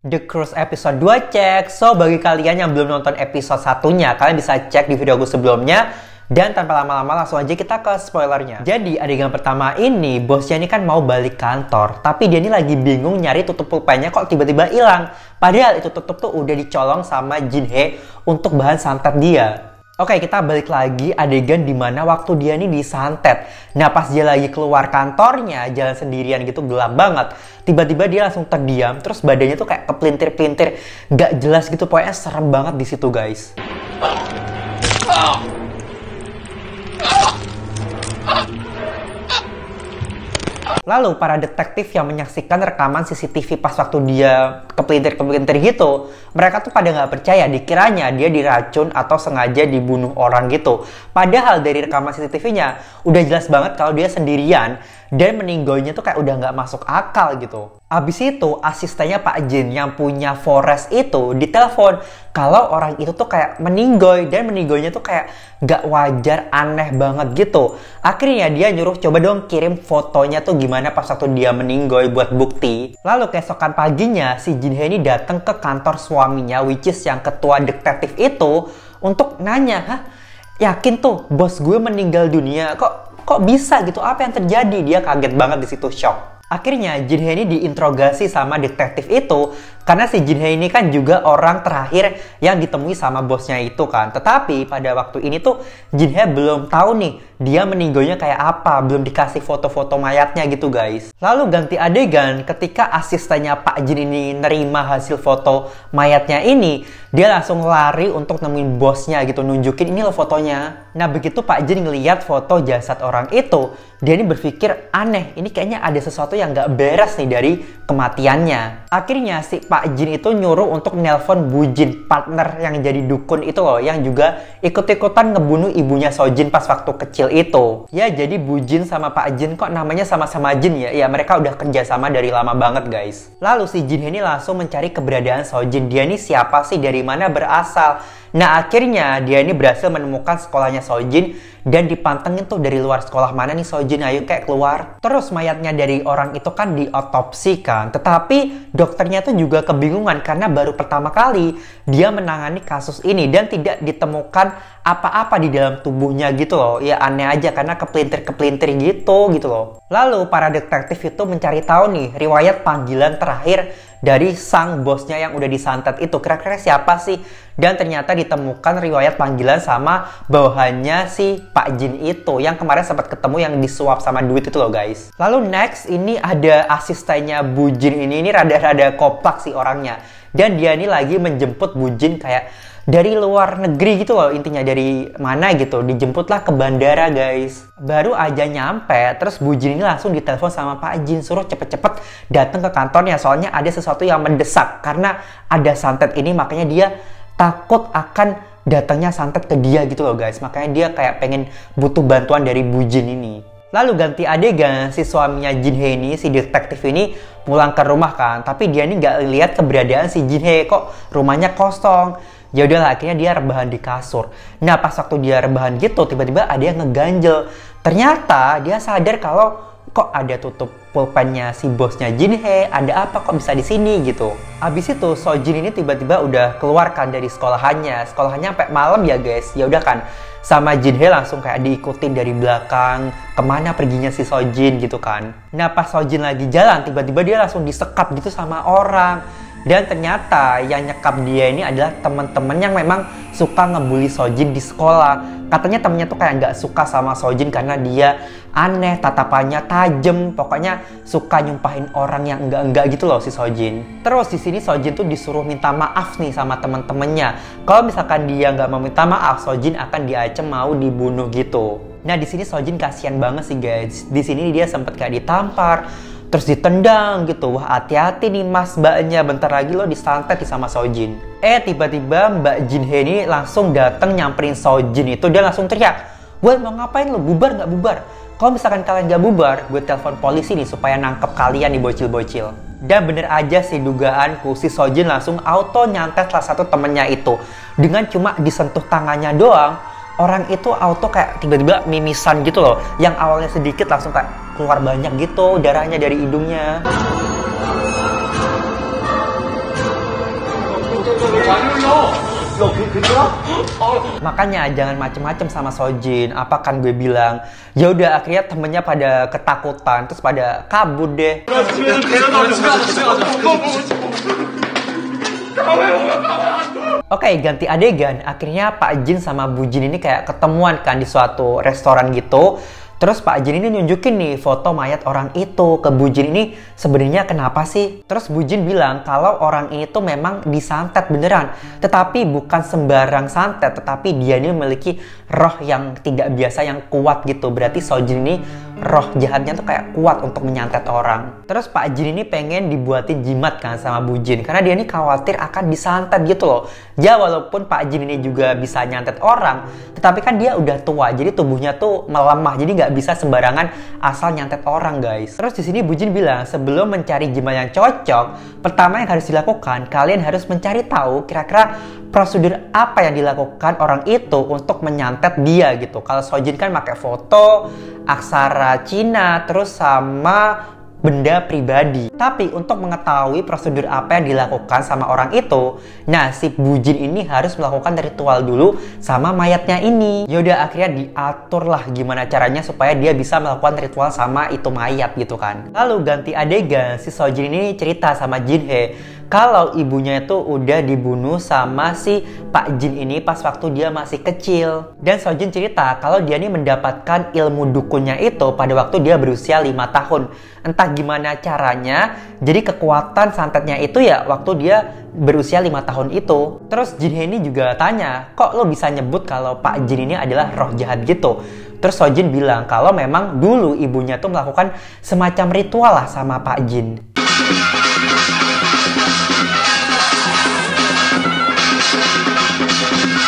The Cruise episode 2 cek. So, bagi kalian yang belum nonton episode satunya, kalian bisa cek di video gue sebelumnya. Dan tanpa lama-lama langsung aja kita ke spoilernya. Jadi, adegan pertama ini, bosnya ini kan mau balik kantor. Tapi dia ini lagi bingung nyari tutup pulpennya kok tiba-tiba hilang. Padahal itu tutup tuh udah dicolong sama Jin Hye untuk bahan santet dia. Oke, kita balik lagi adegan dimana waktu dia nih disantet. Nah, pas dia lagi keluar kantornya, jalan sendirian gitu, gelap banget. Tiba-tiba dia langsung terdiam, terus badannya tuh kayak kepelintir-pelintir. Gak jelas gitu, pokoknya serem banget di situ, guys. Lalu para detektif yang menyaksikan rekaman CCTV pas waktu dia kepelintir-kepelintir gitu, mereka tuh pada nggak percaya, dikiranya dia diracun atau sengaja dibunuh orang gitu. Padahal dari rekaman CCTV-nya udah jelas banget kalau dia sendirian dan meninggalnya tuh kayak udah nggak masuk akal gitu. Abis itu asistennya Pak Jin yang punya Forest itu ditelepon kalau orang itu tuh kayak meninggoy, dan meninggoynya tuh kayak gak wajar, aneh banget gitu. Akhirnya dia nyuruh coba dong kirim fotonya tuh gimana pas waktu dia meninggoy buat bukti. Lalu keesokan paginya si Jin Hye ini datang ke kantor suaminya, which is yang ketua detektif itu, untuk nanya, hah, yakin tuh bos gue meninggal dunia? Kok bisa gitu? Apa yang terjadi? Dia kaget banget di situ, shock. Akhirnya Jin Hye ini diinterogasi sama detektif itu karena si Jin Hye ini kan juga orang terakhir yang ditemui sama bosnya itu kan. Tetapi pada waktu ini tuh Jin Hye belum tahu nih dia meninggalnya kayak apa, belum dikasih foto-foto mayatnya gitu guys. Lalu ganti adegan ketika asistennya Pak Jin ini nerima hasil foto mayatnya ini, dia langsung lari untuk nemuin bosnya gitu, nunjukin ini loh fotonya. Nah begitu Pak Jin ngeliat foto jasad orang itu, dia ini berpikir aneh, ini kayaknya ada sesuatu yang gak beres nih dari kematiannya. Akhirnya si Pak Jin itu nyuruh untuk nelpon Bu Jin, partner yang jadi dukun itu loh, yang juga ikut-ikutan ngebunuh ibunya Sojin pas waktu kecil itu. Ya jadi Bu Jin sama Pak Jin kok namanya sama-sama Jin ya? Ya mereka udah kerjasama dari lama banget guys. Lalu si Jin Hye ini langsung mencari keberadaan Sojin. Dia ini siapa sih, dari mana berasal? Nah akhirnya dia ini berhasil menemukan sekolahnya Sojin dan dipantengin tuh dari luar sekolah mana nih Sojin, ayo kayak keluar. Terus mayatnya dari orang itu kan diotopsi kan, tetapi dokternya tuh juga kebingungan karena baru pertama kali dia menangani kasus ini dan tidak ditemukan apa-apa di dalam tubuhnya gitu loh. Ya aneh aja karena kepelintir-kepelintir gitu loh. Lalu para detektif itu mencari tahu nih riwayat panggilan terakhir dari sang bosnya yang udah disantet itu, kira-kira siapa sih? Dan ternyata ditemukan riwayat panggilan sama bawahannya si Pak Jin itu yang kemarin sempat ketemu yang disuap sama duit itu loh guys. Lalu next ini ada asistennya Bu Jin ini rada-rada koplak sih orangnya. Dan dia ini lagi menjemput Bu Jin kayak dari luar negeri gitu loh, intinya dari mana gitu, dijemputlah ke bandara guys. Baru aja nyampe, terus Bu Jin ini langsung ditelepon sama Pak Jin, suruh cepet-cepet datang ke kantornya, soalnya ada sesuatu yang mendesak. Karena ada santet ini, makanya dia takut akan datangnya santet ke dia gitu loh guys. Makanya dia kayak pengen butuh bantuan dari Bu Jin ini. Lalu ganti adegan, si suaminya Jin Hye ini, si detektif ini pulang ke rumah kan, tapi dia ini nggak lihat keberadaan si Jin Hye, kok rumahnya kosong. Ya udahlah, akhirnya dia rebahan di kasur. Nah pas waktu dia rebahan gitu, tiba-tiba ada yang ngeganjel. Ternyata dia sadar kalau kok ada tutup pulpennya si bosnya Jin Hye, ada apa kok bisa di sini gitu. Abis itu Sojin ini tiba-tiba udah keluar kan dari sekolahannya sampai malam ya guys. Ya udah kan, sama Jin Hye langsung kayak diikutin dari belakang, kemana perginya si Sojin gitu kan. Nah pas Sojin lagi jalan, tiba-tiba dia langsung disekap gitu sama orang. Dan ternyata yang nyekap dia ini adalah teman-teman yang memang suka ngebully Sojin di sekolah. Katanya temennya tuh kayak nggak suka sama Sojin karena dia aneh, tatapannya tajam, pokoknya suka nyumpahin orang yang enggak gitu loh si Sojin. Terus di sini Sojin tuh disuruh minta maaf nih sama temen-temennya. Kalau misalkan dia nggak mau minta maaf, Sojin akan diancam mau dibunuh gitu. Nah di sini Sojin kasihan banget sih guys. Di sini dia sempet kayak ditampar, terus ditendang gitu. Wah hati-hati nih mas mbaknya, bentar lagi lo disantet sama Sojin. Tiba-tiba Mbak Jin Hye ini langsung datang nyamperin Sojin itu. Dia langsung teriak, gue mau ngapain lo, bubar nggak bubar? Kalau misalkan kalian nggak bubar, gue telepon polisi nih supaya nangkep kalian nih bocil-bocil. Dan bener aja sih dugaanku, si Sojin langsung auto nyantet salah satu temennya itu. Dengan cuma disentuh tangannya doang, orang itu auto kayak tiba-tiba mimisan gitu loh. Yang awalnya sedikit langsung kayak keluar banyak gitu darahnya dari hidungnya. Makanya jangan macem-macem sama Sojin. Apa kan gue bilang? Ya udah, akhirnya temennya pada ketakutan, terus pada kabur deh. Oke, ganti adegan. Akhirnya Pak Jin sama Bu Jin ini kayak ketemuan kan di suatu restoran gitu. Terus Pak Jin ini nunjukin nih foto mayat orang itu ke Bu Jin ini, sebenarnya kenapa sih? Terus Bu Jin bilang kalau orang ini tuh memang disantet beneran, tetapi bukan sembarang santet, tetapi dia ini memiliki roh yang tidak biasa, yang kuat gitu. Berarti Sojin ini roh jahatnya tuh kayak kuat untuk menyantet orang. Terus Pak Jin ini pengen dibuatin jimat kan sama Bu Jin, karena dia ini khawatir akan disantet gitu loh. Ya walaupun Pak Jin ini juga bisa nyantet orang, tetapi kan dia udah tua, jadi tubuhnya tuh melemah, jadi nggak bisa sembarangan asal nyantet orang, guys. Terus di sini Bu Jin bilang sebelum mencari jimat yang cocok, pertama yang harus dilakukan, kalian harus mencari tahu kira-kira prosedur apa yang dilakukan orang itu untuk menyantet dia gitu. Kalau Sojin kan pakai foto, aksara Cina, terus sama benda pribadi. Tapi untuk mengetahui prosedur apa yang dilakukan sama orang itu, nah si Bu Jin ini harus melakukan ritual dulu sama mayatnya ini. Yaudah, akhirnya diatur lah gimana caranya supaya dia bisa melakukan ritual sama itu mayat gitu kan. Lalu ganti adegan, si Sojin ini cerita sama Jin Hye kalau ibunya itu udah dibunuh sama si Pak Jin ini pas waktu dia masih kecil. Dan Sojin cerita kalau dia ini mendapatkan ilmu dukunnya itu pada waktu dia berusia 5 tahun. Entah gimana caranya, jadi kekuatan santetnya itu ya waktu dia berusia 5 tahun itu. Terus Jin Hye ini juga tanya, kok lo bisa nyebut kalau Pak Jin ini adalah roh jahat gitu? Terus Sojin bilang kalau memang dulu ibunya tuh melakukan semacam ritual lah sama Pak Jin.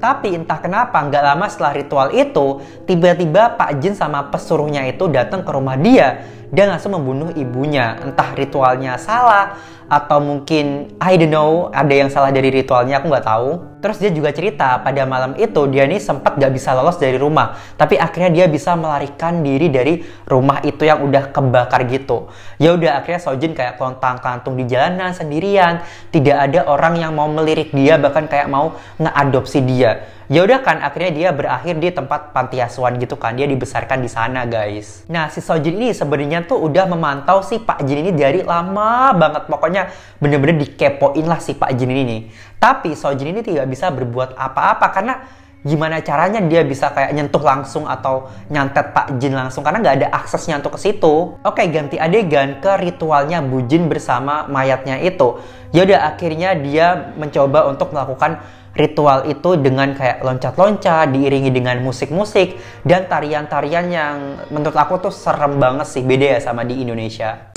Tapi entah kenapa nggak lama setelah ritual itu, tiba-tiba Pak Jin sama pesuruhnya itu datang ke rumah dia dan langsung membunuh ibunya. Entah ritualnya salah atau mungkin I don't know, ada yang salah dari ritualnya, aku nggak tahu. Terus dia juga cerita pada malam itu dia nih sempat nggak bisa lolos dari rumah, tapi akhirnya dia bisa melarikan diri dari rumah itu yang udah kebakar gitu. Ya udah, akhirnya Sojin kayak lontang-lantung di jalanan sendirian, tidak ada orang yang mau melirik dia, bahkan kayak mau ngeadopsi dia. Ya udah kan, akhirnya dia berakhir di tempat panti asuhan gitu kan, dia dibesarkan di sana, guys. Nah, si Sojin ini sebenarnya tuh udah memantau si Pak Jin ini dari lama banget, pokoknya bener-bener dikepoin lah si Pak Jin ini nih. Tapi Sojin ini tidak bisa berbuat apa-apa karena gimana caranya dia bisa kayak nyentuh langsung atau nyantet Pak Jin langsung, karena nggak ada aksesnya untuk ke situ. Oke, ganti adegan ke ritualnya Bu Jin bersama mayatnya itu. Yaudah, akhirnya dia mencoba untuk melakukan ritual itu dengan kayak loncat-loncat, diiringi dengan musik-musik dan tarian-tarian yang menurut aku tuh serem banget sih, beda ya sama di Indonesia.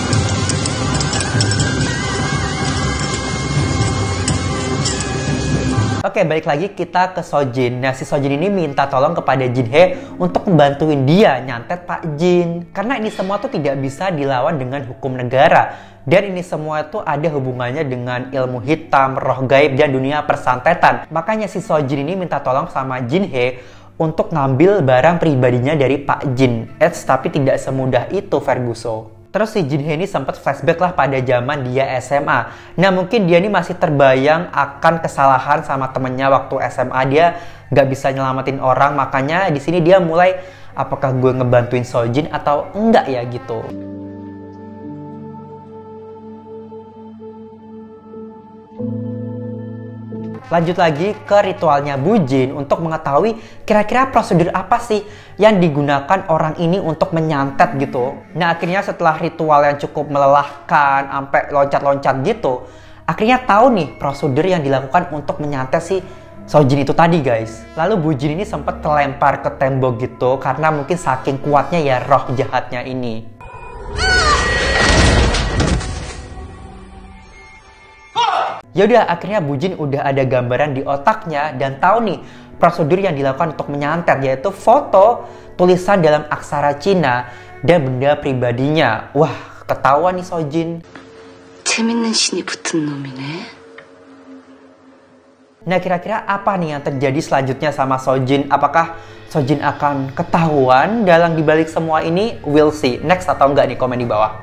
Oke, balik lagi kita ke Sojin. Nah, si Sojin ini minta tolong kepada Jin Hye untuk membantuin dia nyantet Pak Jin. Karena ini semua tuh tidak bisa dilawan dengan hukum negara. Dan ini semua tuh ada hubungannya dengan ilmu hitam, roh gaib, dan dunia persantetan. Makanya si Sojin ini minta tolong sama Jin Hye untuk ngambil barang pribadinya dari Pak Jin. Tapi tidak semudah itu, Ferguson. Terus si Jin Hye ini sempat flashback lah pada zaman dia SMA. Nah, mungkin dia ini masih terbayang akan kesalahan sama temennya waktu SMA. Dia nggak bisa nyelamatin orang, makanya di sini dia mulai, apakah gue ngebantuin Sojin atau enggak ya gitu. Lanjut lagi ke ritualnya Bu Jin untuk mengetahui kira-kira prosedur apa sih yang digunakan orang ini untuk menyantet gitu. Nah, akhirnya setelah ritual yang cukup melelahkan sampai loncat-loncat gitu, akhirnya tahu nih prosedur yang dilakukan untuk menyantet si Sojin itu tadi, guys. Lalu Bu Jin ini sempat terlempar ke tembok gitu karena mungkin saking kuatnya ya roh jahatnya ini. Yaudah, akhirnya Bu Jin udah ada gambaran di otaknya dan tahu nih prosedur yang dilakukan untuk menyantet, yaitu foto, tulisan dalam aksara Cina, dan benda pribadinya. Wah, ketahuan nih Sojin. 재밌는 신이 붙은 놈이네. Nah, kira-kira apa nih yang terjadi selanjutnya sama Sojin? Apakah Sojin akan ketahuan dalam dibalik semua ini? We'll see. Next atau enggak nih, komen di bawah.